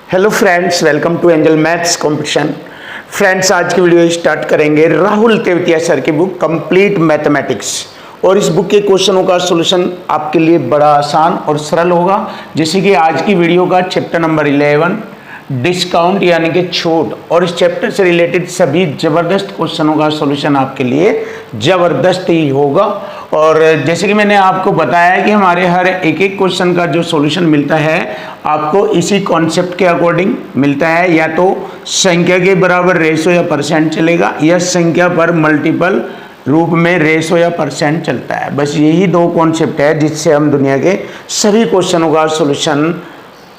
Hello friends, welcome to angel maths competition. Friends, आज की video start करेंगे Rahul Tewatia sir की बुक कंप्लीट मैथमेटिक्स। और इस बुक के क्वेश्चनों का सॉल्यूशन आपके लिए बड़ा आसान और सरल होगा। जैसे कि आज की वीडियो का चैप्टर नंबर 11 डिस्काउंट यानी कि छूट, और इस चैप्टर से रिलेटेड सभी जबरदस्त क्वेश्चनों का सॉल्यूशन आपके लिए जबरदस्त ही होगा। और जैसे कि मैंने आपको बताया कि हमारे हर एक एक क्वेश्चन का जो सॉल्यूशन मिलता है आपको इसी कॉन्सेप्ट के अकॉर्डिंग मिलता है। या तो संख्या के बराबर रेशो या परसेंट चलेगा, या संख्या पर मल्टीपल रूप में रेशो या परसेंट चलता है। बस यही दो कॉन्सेप्ट है जिससे हम दुनिया के सभी क्वेश्चनों का सॉल्यूशन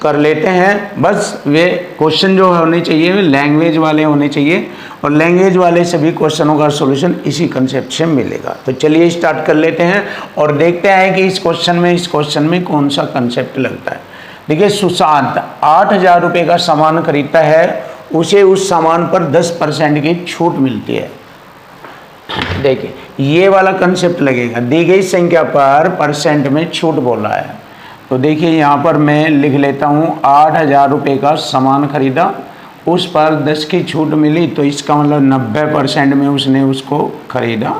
कर लेते हैं। बस वे क्वेश्चन जो होने चाहिए वे लैंग्वेज वाले होने चाहिए, और लैंग्वेज वाले सभी क्वेश्चनों का सॉल्यूशन इसी कंसेप्ट से मिलेगा। तो चलिए स्टार्ट कर लेते हैं और देखते हैं कि इस क्वेश्चन में कौन सा कंसेप्ट लगता है। देखिए, सुशांत 8,000 रुपये का सामान खरीदता है, उसे उस सामान पर 10% की छूट मिलती है। देखिए, ये वाला कंसेप्ट लगेगा। दी गई संख्या पर परसेंट में छूट बोला है। तो देखिए, यहाँ पर मैं लिख लेता हूँ 8,000 रुपये का सामान खरीदा, उस पर 10 की छूट मिली, तो इसका मतलब 90% में उसने उसको खरीदा।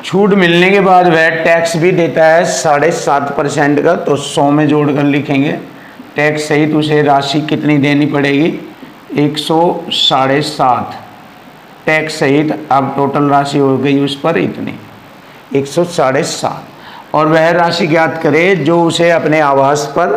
छूट मिलने के बाद वह टैक्स भी देता है 7.5% का, तो 100 में जोड़कर लिखेंगे। टैक्स सहित उसे राशि कितनी देनी पड़ेगी? 107.5 टैक्स सहित। अब टोटल राशि हो गई उस पर इतनी 107.5, और वह राशि ज्ञात करे जो उसे अपने आवास पर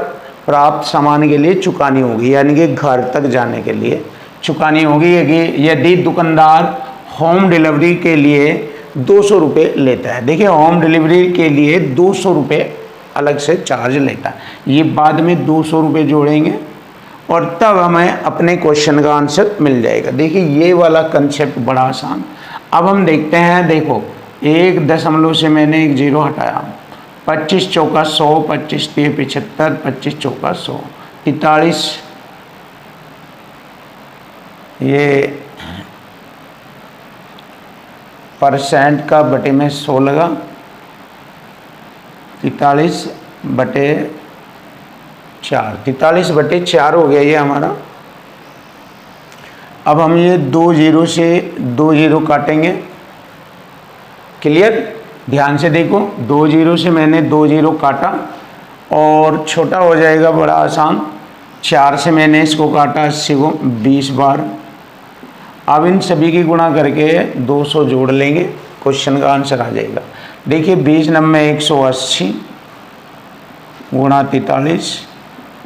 प्राप्त सामान के लिए चुकानी होगी, यानी कि घर तक जाने के लिए चुकानी होगी। यदि दुकानदार होम डिलीवरी के लिए 200 रुपये लेता है। देखिए, होम डिलीवरी के लिए 200 रुपये अलग से चार्ज लेता है। ये बाद में 200 रुपये जोड़ेंगे और तब हमें अपने क्वेश्चन का आंसर मिल जाएगा। देखिए, ये वाला कंसेप्ट बड़ा आसान। अब हम देखते हैं। देखो, 1 दशमलव से मैंने 1 जीरो हटाया। 25 चौका 100, 25 तिया 75, 25 चौका 100, 43। ये परसेंट का बटे में 100 लगा, 43/4, 43/4 हो गया ये हमारा। अब हम ये 2 जीरो से 2 जीरो काटेंगे। क्लियर? ध्यान से देखो, 2 जीरो से मैंने 2 जीरो काटा और छोटा हो जाएगा, बड़ा आसान। 4 से मैंने इसको काटा 80 को 20 बार। अब इन सभी की गुणा करके 200 जोड़ लेंगे, क्वेश्चन का आंसर आ जाएगा। देखिए, 20 नंबर 180 गुणा 43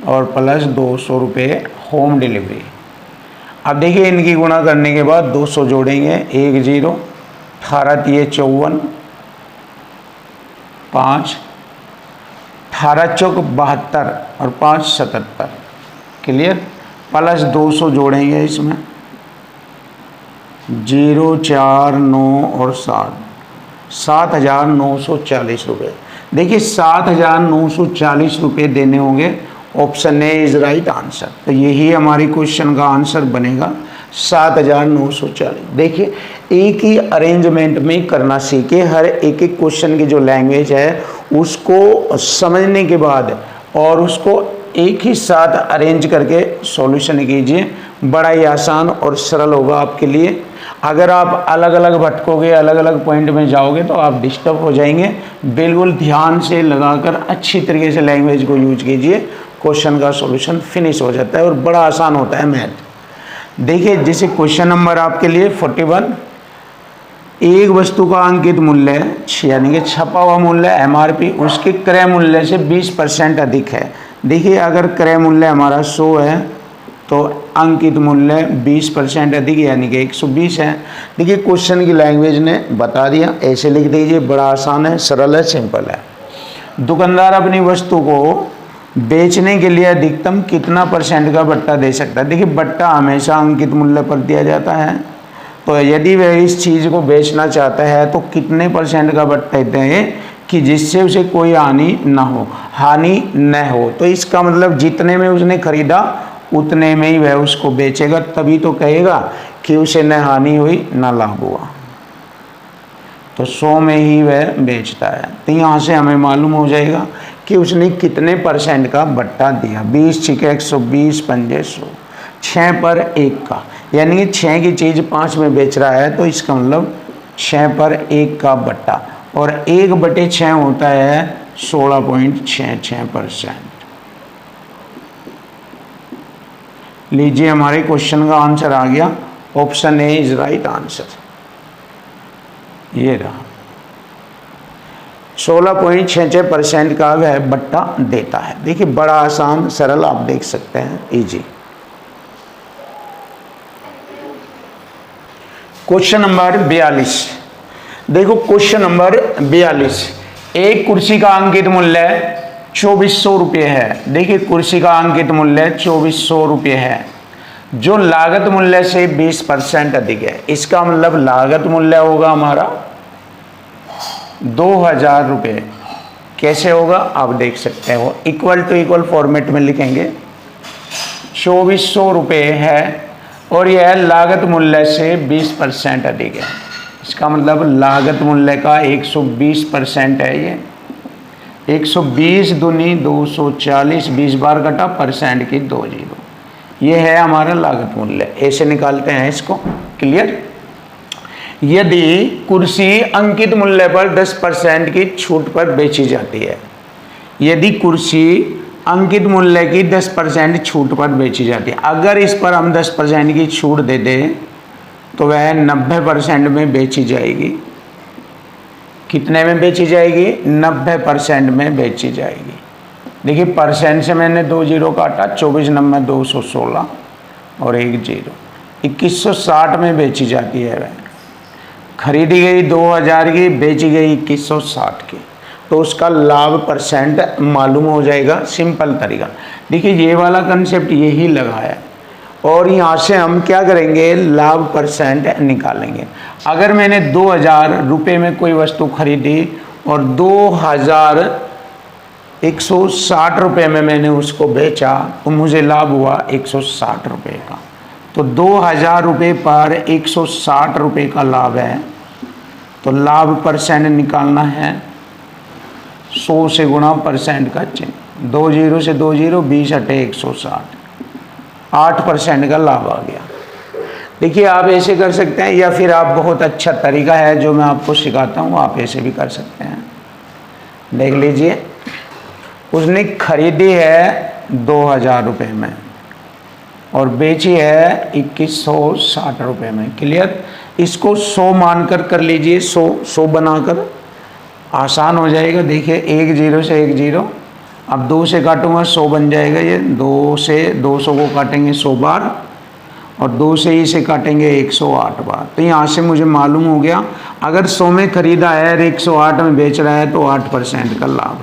और प्लस 200 रुपये होम डिलीवरी। अब देखिए, इनकी गुणा करने के बाद 200 जोड़ेंगे। 1 जीरो, 18 तिया 54, 5, 18 चौक 72 और 5 77। क्लियर? प्लस 200 जोड़ेंगे इसमें, 0, 4, 9 और 7, 7,940 रुपये। देखिए, 7,940 रुपये देने होंगे। Option A is right answer. तो यही हमारी क्वेश्चन का आंसर बनेगा, 7,940। देखिए, एक ही अरेंजमेंट में करना सीखे। हर एक एक क्वेश्चन की जो लैंग्वेज है उसको समझने के बाद और उसको एक ही साथ अरेंज करके सॉल्यूशन कीजिए। बड़ा ही आसान और सरल होगा आपके लिए। अगर आप अलग अलग भटकोगे, अलग अलग पॉइंट में जाओगे तो आप डिस्टर्ब हो जाएंगे। बिल्कुल ध्यान से लगाकर अच्छी तरीके से लैंग्वेज को यूज कीजिए, क्वेश्चन का सॉल्यूशन फिनिश हो जाता है और बड़ा आसान होता है मैथ। देखिए, जैसे क्वेश्चन नंबर आपके लिए 41, एक वस्तु का अंकित मूल्य यानी कि छपा हुआ मूल्य MRP उसके क्रय मूल्य से 20% अधिक है। देखिए, अगर क्रय मूल्य हमारा 100 है तो अंकित मूल्य 20% अधिक यानी कि 120 है। देखिए, क्वेश्चन की लैंग्वेज ने बता दिया, ऐसे लिख दीजिए। बड़ा आसान है, सरल है, सिंपल है। दुकानदार अपनी वस्तु को बेचने के लिए अधिकतम कितना % का बट्टा दे सकता है? देखिए, बट्टा हमेशा अंकित मूल्य पर दिया जाता है। तो यदि वह इस चीज़ को बेचना चाहता है तो कितने % का बट्टा देते हैं कि जिससे उसे कोई हानि न हो। तो इसका मतलब जितने में उसने खरीदा उतने में ही वह उसको बेचेगा, तभी तो कहेगा कि उसे न हानि हुई न लाभ हुआ। तो 100 में ही वह बेचता है। तो यहाँ से हमें मालूम हो जाएगा कि उसने कितने परसेंट का बट्टा दिया। 20 छिके 120 पंजे 100, 6 पर 1 का, यानी कि 6 की चीज़ 5 में बेच रहा है तो इसका मतलब 6 पर 1 का बट्टा, और 1/6 होता है 16.66%। लीजिए हमारे क्वेश्चन का आंसर आ गया, option A is right answer. ये रहा 16.66% का वह बट्टा देता है। देखिए बड़ा आसान सरल, आप देख सकते हैं, इजी। क्वेश्चन नंबर 42, देखो क्वेश्चन नंबर 42, एक कुर्सी का अंकित मूल्य 2400 रुपये है। देखिए कुर्सी का अंकित मूल्य 2400 रुपये है, जो लागत मूल्य से 20% अधिक है। इसका मतलब लागत मूल्य होगा हमारा 2000 रुपये। कैसे होगा आप देख सकते हो, इक्वल टू इक्वल फॉर्मेट में लिखेंगे। 2400 रुपये है और यह लागत मूल्य से 20% अधिक है। इसका मतलब लागत मूल्य का 120% है। ये 120 दूनी 240, 20 बार कटा परसेंट की 2 जीरो, ये है हमारा लागत मूल्य। ऐसे निकालते हैं इसको। क्लियर। यदि कुर्सी अंकित मूल्य पर 10% की छूट पर बेची जाती है, यदि कुर्सी अंकित मूल्य की 10% छूट पर बेची जाती है, अगर इस पर हम 10% की छूट दे दें तो वह 90% में बेची जाएगी। कितने में बेची जाएगी? 90% में बेची जाएगी। देखिए परसेंट से मैंने 2 जीरो काटा, 24 9 216 और 1 जीरो, 2160 में बेची जाती है। वह खरीदी गई 2000 की, बेची गई 2160 की, तो उसका लाभ परसेंट मालूम हो जाएगा। सिंपल तरीका। देखिए ये वाला कंसेप्ट यही लगा है, और यहाँ से हम क्या करेंगे, लाभ परसेंट निकालेंगे। अगर मैंने 2000 रुपये में कोई वस्तु खरीदी और 2160 रुपये में मैंने उसको बेचा, तो मुझे लाभ हुआ 160 रुपये का। तो 2000 रुपये पर 160 रुपये का लाभ है, तो लाभ परसेंट निकालना है 100 से गुणा परसेंट का चिन्ह, 2 जीरो से 2 जीरो, 20 अटे 160, 8% का लाभ आ गया। देखिए आप ऐसे कर सकते हैं, या फिर आप बहुत अच्छा तरीका है जो मैं आपको सिखाता हूँ, आप ऐसे भी कर सकते हैं। देख लीजिए, उसने खरीदी है 2000 रुपये में और बेची है 2160 रुपये में। क्लियर। इसको 100 मानकर कर लीजिए, 100 बनाकर आसान हो जाएगा। देखिए 1 जीरो से 1 जीरो, अब 2 से काटूंगा 100 बन जाएगा। ये 2 से 200 को काटेंगे 100 बार, और 2 से ही से काटेंगे 108 बार। तो यहाँ से मुझे मालूम हो गया, अगर 100 में खरीदा है और 108 में बेच रहा है तो 8% का लाभ।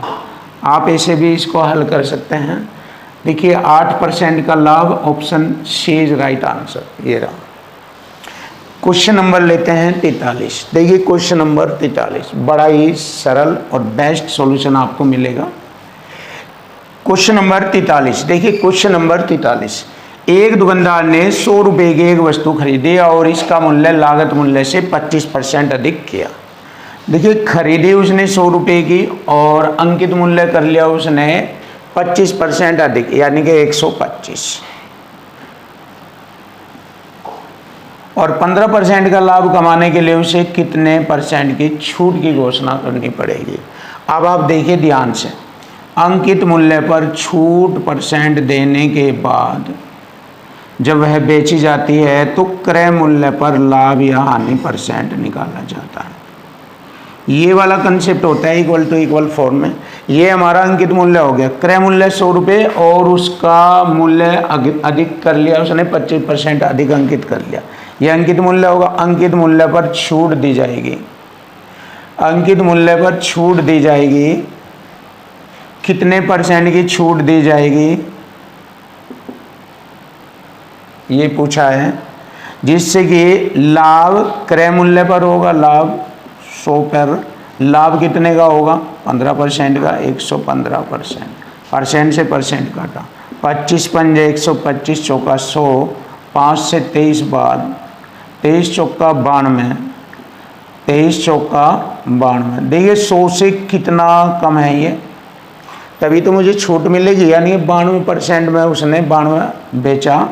आप ऐसे भी इसको हल कर सकते हैं। देखिए 8% का लाभ, option C is right answer. ये रहा। क्वेश्चन नंबर लेते हैं 43। देखिए क्वेश्चन नंबर 43 बड़ा ही सरल और बेस्ट सॉल्यूशन आपको मिलेगा। क्वेश्चन नंबर 43, देखिए क्वेश्चन नंबर 43, एक दुकानदार ने 100 रुपये की एक वस्तु खरीदी और इसका मूल्य लागत मूल्य से 25% अधिक किया। देखिए खरीदी उसने 100 रुपये की और अंकित मूल्य कर लिया उसने 25% अधिक, यानी कि 125, और 15% का लाभ कमाने के लिए उसे कितने परसेंट की छूट की घोषणा करनी पड़ेगी। अब आप देखिए ध्यान से, अंकित मूल्य पर छूट परसेंट देने के बाद जब वह बेची जाती है तो क्रय मूल्य पर लाभ या हानि परसेंट निकाला जाता है। ये वाला कंसेप्ट होता है इक्वल टू इक्वल फॉर्म में। ये हमारा अंकित मूल्य हो गया, क्रय मूल्य 100 रुपये और उसका मूल्य अधिक कर लिया उसने, 25% अधिक अंकित कर लिया। ये अंकित मूल्य होगा। अंकित मूल्य पर छूट दी जाएगी, अंकित मूल्य पर छूट दी जाएगी, कितने परसेंट की छूट दी जाएगी ये पूछा है, जिससे कि लाभ क्रय मूल्य पर होगा, लाभ 100 पर, लाभ कितने का होगा 15% का, 115%, परसेंट से परसेंट काटा, 25 पंजे 125, चौका 100, 5 से 23 बाद, 23 चौका 92, 23 चौका 92। देखिए 100 से कितना कम है ये, तभी तो मुझे छूट मिलेगी। यानी 92% में उसने 92 बेचा,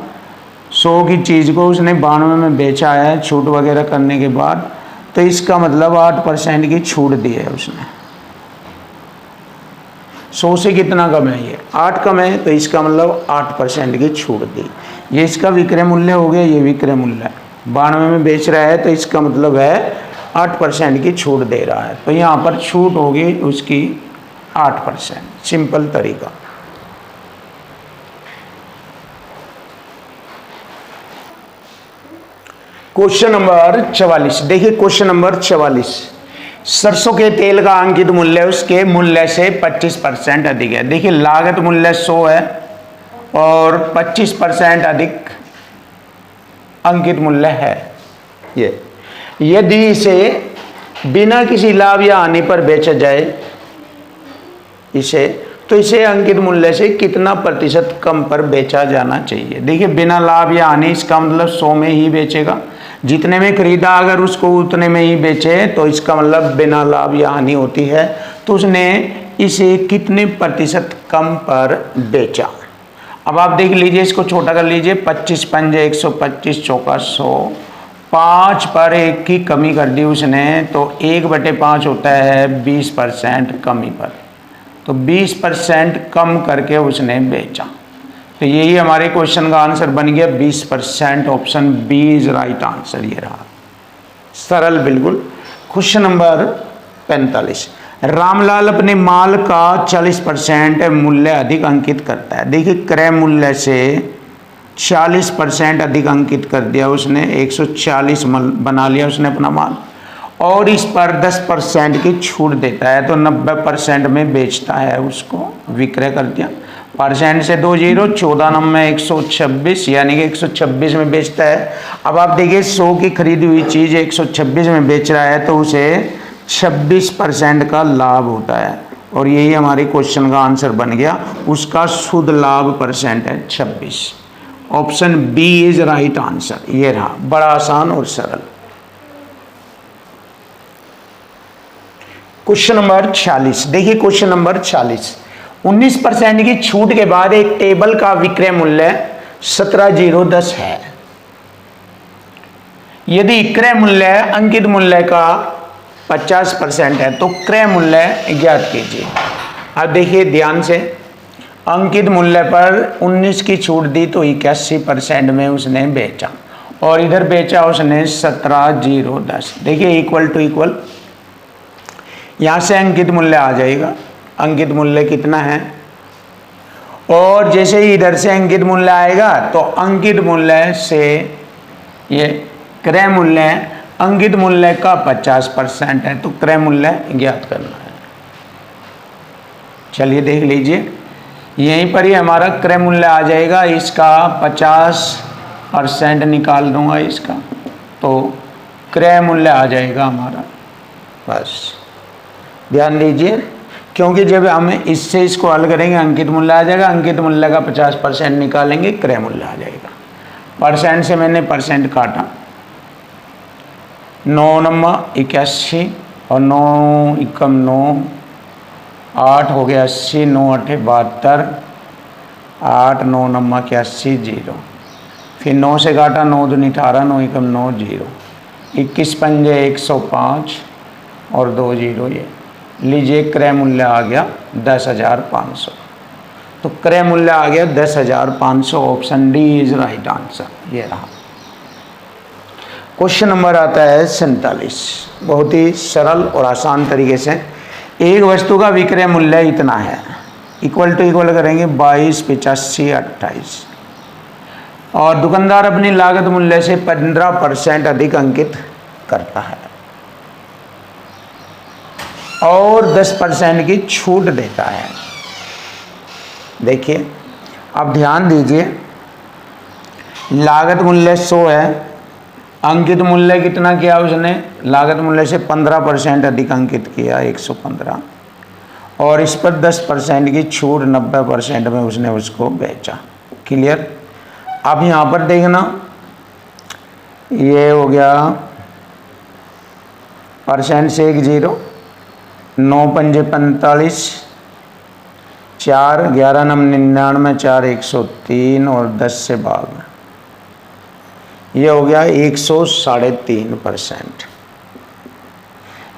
100 की चीज़ को उसने 92 में बेचा है छूट वगैरह करने के बाद, तो इसका मतलब 8% की छूट दी है उसने। 100 से कितना कम है, ये 8 कम है, तो इसका मतलब 8% की छूट दी। ये इसका विक्रय मूल्य हो गया, ये विक्रय मूल्य है। 92 में बेच रहा है तो इसका मतलब है 8% की छूट दे रहा है, तो यहाँ पर छूट होगी उसकी 8%। सिंपल तरीका। क्वेश्चन नंबर 44, देखिए क्वेश्चन नंबर 44। सरसों के तेल का अंकित मूल्य उसके मूल्य से 25% अधिक है। देखिए लागत मूल्य 100 है और 25% अधिक अंकित मूल्य है। ये यदि इसे बिना किसी लाभ या हानि पर बेचा जाए इसे, तो इसे अंकित मूल्य से कितना प्रतिशत कम पर बेचा जाना चाहिए। देखिए बिना लाभ या हानि, इसका मतलब 100 में ही बेचेगा, जितने में खरीदा अगर उसको उतने में ही बेचे तो इसका मतलब बिना लाभ या हानि होती है, तो उसने इसे कितने प्रतिशत कम पर बेचा। अब आप देख लीजिए, इसको छोटा कर लीजिए, 25 पंजे 125 चौका 100, 5 पर 1 की कमी कर दी उसने, तो 1/5 होता है 20% कमी पर, तो 20% कम करके उसने बेचा। तो यही हमारे क्वेश्चन का आंसर बन गया 20%। Option B is right answer. ये रहा सरल बिल्कुल। Question number 45। रामलाल अपने माल का 40% मूल्य अधिक अंकित करता है। देखिए क्रय मूल्य से 40% अधिक अंकित कर दिया उसने, 140 बना लिया उसने अपना माल, और इस पर 10% की छूट देता है, तो 90% में बेचता है उसको, विक्रय कर दिया। परसेंट से 2 जीरो, 14 नंबर 126, यानी कि 126 में बेचता है। अब आप देखिए 100 की खरीदी हुई चीज़ 126 में बेच रहा है, तो उसे 26% का लाभ होता है, और यही हमारे क्वेश्चन का आंसर बन गया। उसका शुद्ध लाभ परसेंट है 26। Option B is right answer. ये रहा, बड़ा आसान और सरल। Question number 46। देखिए क्वेश्चन नंबर 46। 19% की छूट के बाद एक टेबल का विक्रय मूल्य 17,010 है। यदि क्रय मूल्य अंकित मूल्य का 50% है, तो क्रय मूल्य ज्ञात कीजिए। अब देखिए ध्यान से, अंकित मूल्य पर 19 की छूट दी तो 81% में उसने बेचा, और इधर बेचा उसने 17,010। देखिए इक्वल टू इक्वल, यहाँ से अंकित मूल्य आ जाएगा। अंकित मूल्य कितना है, और जैसे ही इधर से अंकित मूल्य आएगा तो अंकित मूल्य से ये क्रय मूल्य, अंकित मूल्य का 50% है, तो क्रय मूल्य ज्ञात करना है। चलिए देख लीजिए, यहीं पर ही हमारा क्रय मूल्य आ जाएगा। इसका 50% निकाल दूंगा इसका, तो क्रय मूल्य आ जाएगा हमारा। बस ध्यान दीजिए, क्योंकि जब हम इससे इसको हल करेंगे अंकित मूल्य आ जाएगा, अंकित मूल्य का 50% निकालेंगे, क्रय मूल्य आ जाएगा। परसेंट से मैंने परसेंट काटा, 9 नंबर 81 और 9 एकम 9, 8 हो गया 80, 9 8 72, 8 9 नंबर 81 0, फिर 9 से काटा, 9 दूनी 18, 9 एकम 9 0, 21 पंजे 105 और 2 जीरो। ये लीजिए क्रय मूल्य आ गया 10,500। तो क्रय मूल्य आ गया 10,500। Option D is right answer. ये रहा। क्वेश्चन नंबर आता है 47। बहुत ही सरल और आसान तरीके से, एक वस्तु का विक्रय मूल्य इतना है, इक्वल टू इक्वल करेंगे 22 85 28, और दुकानदार अपनी लागत मूल्य से 15% अधिक अंकित करता है और 10% की छूट देता है। देखिए अब ध्यान दीजिए, लागत मूल्य 100 है, अंकित मूल्य कितना किया उसने, लागत मूल्य से 15% अधिक अंकित किया 115, और इस पर 10% की छूट 90% में उसने उसको बेचा। क्लियर। अब यहाँ पर देखना, ये हो गया परसेंट से 1 0, 9 पंजे 45, 4 11 नम 99 4 103 और 10 से भाग, ये हो गया 100.3%।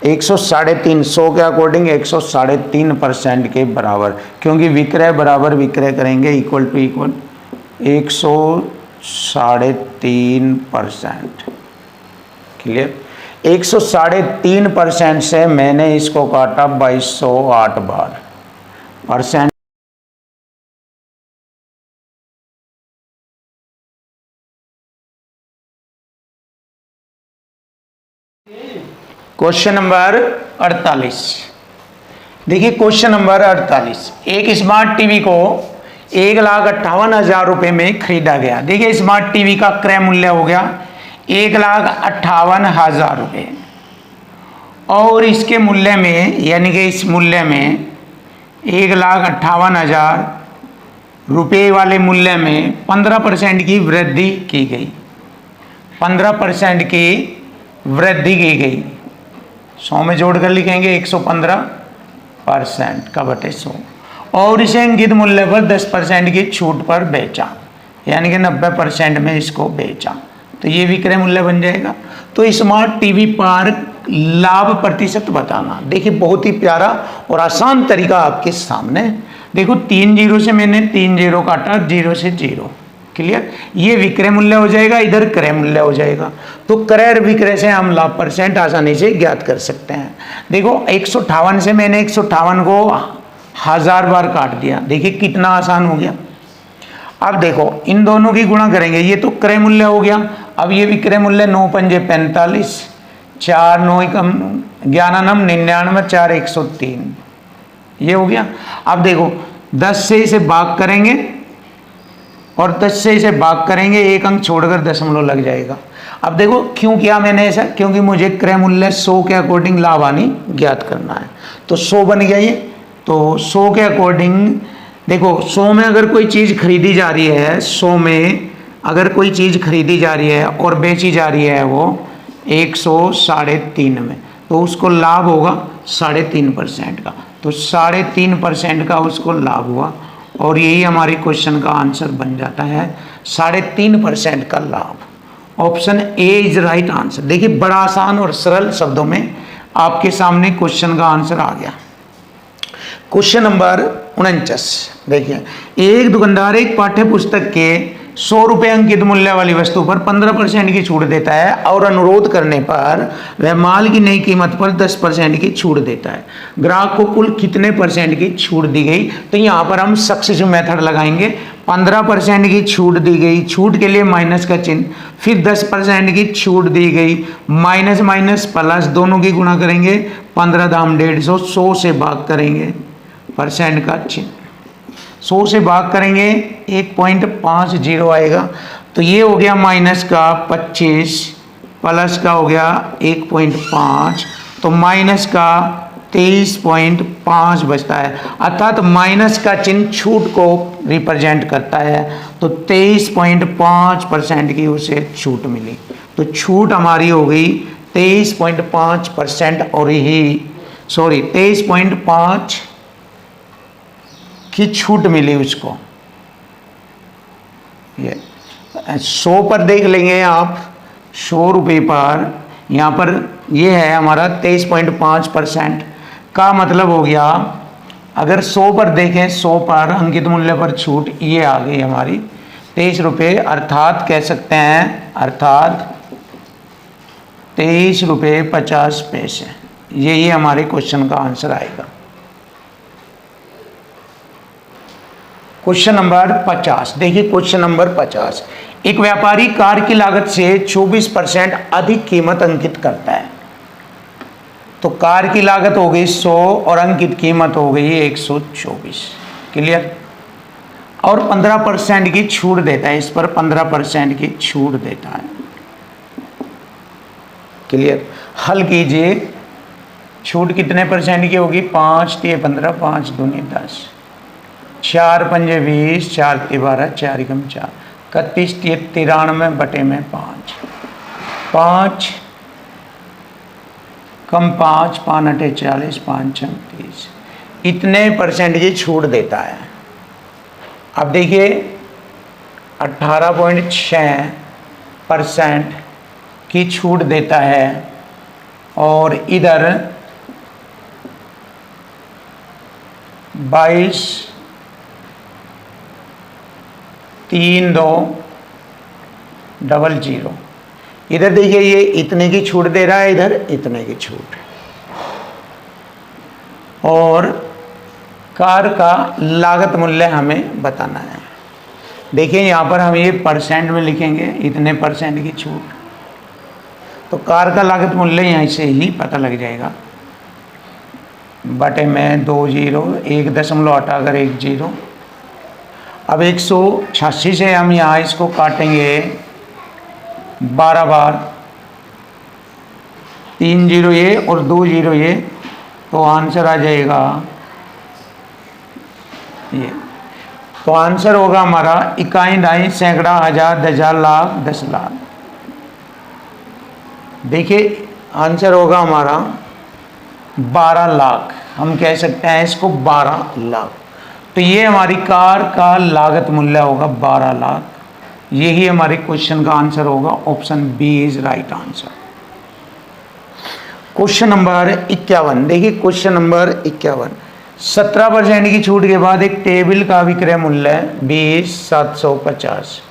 100 के अकॉर्डिंग 100.3% के बराबर, क्योंकि विक्रय बराबर विक्रय करेंगे, इक्वल टू इक्वल 100.3%। क्लियर। 100.3% से मैंने इसको काटा 2208 बार। Percent question number 48। देखिए क्वेश्चन नंबर 48, एक स्मार्ट टीवी को 1,58,000 रुपये में खरीदा गया। देखिए स्मार्ट टीवी का क्रय मूल्य हो गया 1,58,000 रुपये, और इसके मूल्य में, यानी कि इस मूल्य में 1,58,000 रुपये वाले मूल्य में 15% की वृद्धि की गई। 15% की वृद्धि की गई। 100 में जोड़कर लिखेंगे 115% का बटे 100, और इसे अंकित मूल्य पर 10% की छूट पर बेचा, यानी कि 90% में इसको बेचा, तो ये विक्रय मूल्य बन जाएगा। तो स्मार्ट टीवी पर लाभ प्रतिशत बताना। देखिए बहुत ही प्यारा और आसान तरीका आपके सामने। देखो 3 जीरो से मैंने 3 जीरो काटा, 0 से 0। क्लियर। ये विक्रय मूल्य हो जाएगा, इधर क्रय मूल्य हो जाएगा। तो क्रय और विक्रय से हम लाभ परसेंट आसानी से ज्ञात कर सकते हैं। देखो 158 से मैंने 158 को 1000 बार काट दिया। देखिए कितना आसान हो गया। अब देखो इन दोनों की गुणा करेंगे, ये तो क्रय मूल्य हो गया। अब ये विक्रय मूल्य 9 पंजे 45, 4 9 11 नम 99 4 103, ये हो गया। अब देखो 10 से इसे भाग करेंगे और 10 से इसे भाग करेंगे, एक अंक छोड़कर दशमलव लग जाएगा। अब देखो क्यों किया मैंने ऐसा, क्योंकि मुझे क्रय मूल्य 100 के अकॉर्डिंग लाभ हानि ज्ञात करना है। तो 100 बन गया ये। तो 100 के अकॉर्डिंग देखो 100 में अगर कोई चीज़ खरीदी जा रही है, 100 में अगर कोई चीज़ खरीदी जा रही है और बेची जा रही है वो 100.3 में, तो उसको लाभ होगा 3.5% का। तो 3.5% का उसको लाभ हुआ, और यही हमारे क्वेश्चन का आंसर बन जाता है 3.5% का लाभ। Option A is right answer. देखिए बड़ा आसान और सरल शब्दों में आपके सामने क्वेश्चन का आंसर आ गया। Question number 49। देखिए एक दुकानदार एक पाठ्य पुस्तक के 100 रुपये अंकित मूल्य वाली वस्तु पर 15% की छूट देता है, और अनुरोध करने पर वह माल की नई कीमत पर 10% की छूट देता है। ग्राहक को कुल कितने परसेंट की छूट दी गई? तो यहाँ पर हम सक्सेसिव मेथड लगाएंगे। 15% की छूट दी गई, छूट के लिए माइनस का चिन्ह, फिर 10% की छूट दी गई, माइनस माइनस प्लस, दोनों की गुणा करेंगे, 15 दाम 150, 100 से भाग करेंगे, परसेंट का चिन्ह, 100 से भाग करेंगे 1.50 आएगा। तो ये हो गया माइनस का 25, प्लस का हो गया 1.5, तो माइनस का 23.5 बचता है। अर्थात माइनस का चिन्ह छूट को रिप्रेजेंट करता है। तो 23.5% की उसे छूट मिली। तो छूट हमारी हो गई 23.5%, और यही 23.5 की छूट मिली उसको। ये 100 पर देख लेंगे आप, 100 रुपये पर, यहाँ पर ये है हमारा 23.5% का मतलब हो गया। अगर 100 पर देखें, 100 पर अंकित मूल्य पर छूट ये आ गई हमारी 23 रुपये, अर्थात कह सकते हैं, अर्थात 23 रुपये 50 पैसे। यही हमारे क्वेश्चन का आंसर आएगा। Question number 50। देखिए क्वेश्चन नंबर 50, एक व्यापारी कार की लागत से 24% अधिक कीमत अंकित करता है। तो कार की लागत हो गई 100 और अंकित कीमत हो गई 124। क्लियर। और 15% की छूट देता है, इस पर 15% की छूट देता है। क्लियर। हल कीजिए, छूट कितने परसेंट की होगी? 5 3 15, 5 दूनी 10, 4 पंजे 20, 4 3 12, 4 एकम 4, 31 93 बटे में 5, 5 कम 5, 5 अटे 40, 5 6 30, इतने परसेंट की छूट देता है। अब देखिए 18.6% की छूट देता है और इधर 22,32,00। इधर देखिए ये इतने की छूट दे रहा है, इधर इतने की छूट। और कार का लागत मूल्य हमें बताना है। देखिए यहाँ पर हम ये परसेंट में लिखेंगे, इतने परसेंट की छूट, तो कार का लागत मूल्य यहाँ से ही पता लग जाएगा। बटे में 2 0, 1 दशमलव हटाकर 1 0। अब 186 से हम यहाँ इसको काटेंगे 12 बार, 3 0 ये और 2 0 ये, तो आंसर आ जाएगा ये। तो आंसर होगा हमारा इकाई, ढाई, सैकड़ा, हजार, 10,000, लाख, 10 लाख। देखिए आंसर होगा हमारा 12 लाख। हम कह सकते हैं इसको 12 लाख। तो ये हमारी कार का लागत मूल्य होगा 12 लाख। यही हमारे क्वेश्चन का आंसर होगा। Option B is right answer. Question number 51। देखिए क्वेश्चन नंबर 51। 17% की छूट के बाद एक टेबल का विक्रय मूल्य 20,750,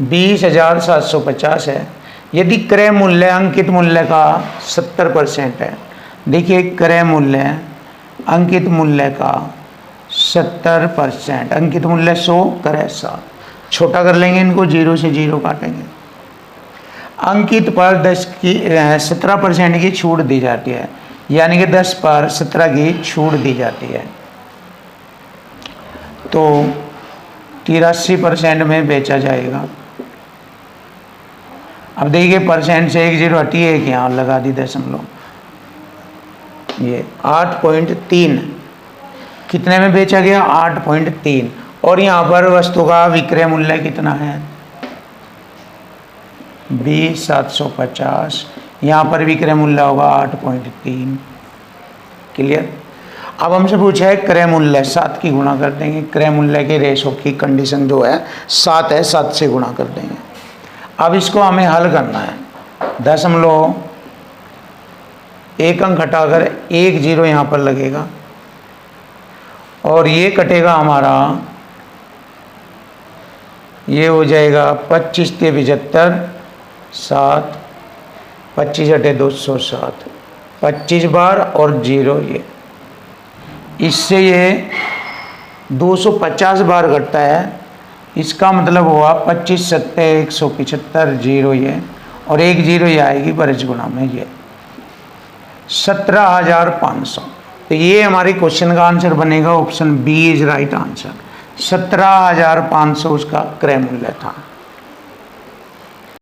20,750 है। यदि क्रय मूल्य अंकित मूल्य का 70% है। देखिए क्रय मूल्य अंकित मूल्य का 70%, अंकित मूल्य 100, क्रय 7। छोटा कर लेंगे इनको, 0 से 0 काटेंगे। अंकित पर 17% की छूट दी जाती है, यानी कि 10 पर 17 की छूट दी जाती है, तो 83% में बेचा जाएगा। अब देखिए परसेंट से 1 0 हटी है, यहाँ लगा दी दशमलव, ये 8.3 कितने में बेचा गया, 8.3। और यहाँ पर वस्तु का विक्रय मूल्य कितना है, 20,750। यहाँ पर विक्रय मूल्य होगा 8.3। क्लियर। अब हमसे पूछा है क्रय मूल्य, 7 की गुणा कर देंगे। क्रय मूल्य के रेशो की कंडीशन जो है 7 है, 7 से गुणा कर देंगे। अब इसको हमें हल करना है। दशमलव 1 अंक हटाकर 1 0 यहाँ पर लगेगा और ये कटेगा हमारा, ये हो जाएगा 25 के 75, 7, 25 हटे 207, 25 बार और 0 ये, इससे ये 250 बार घटता है। इसका मतलब हुआ 25 सत्ते 175, 0 ये और 1 0 ये आएगी बरस गुना में, ये 17,500। तो ये हमारी क्वेश्चन का आंसर बनेगा। Option B is right answer. 17,500 उसका क्रय मूल्य था।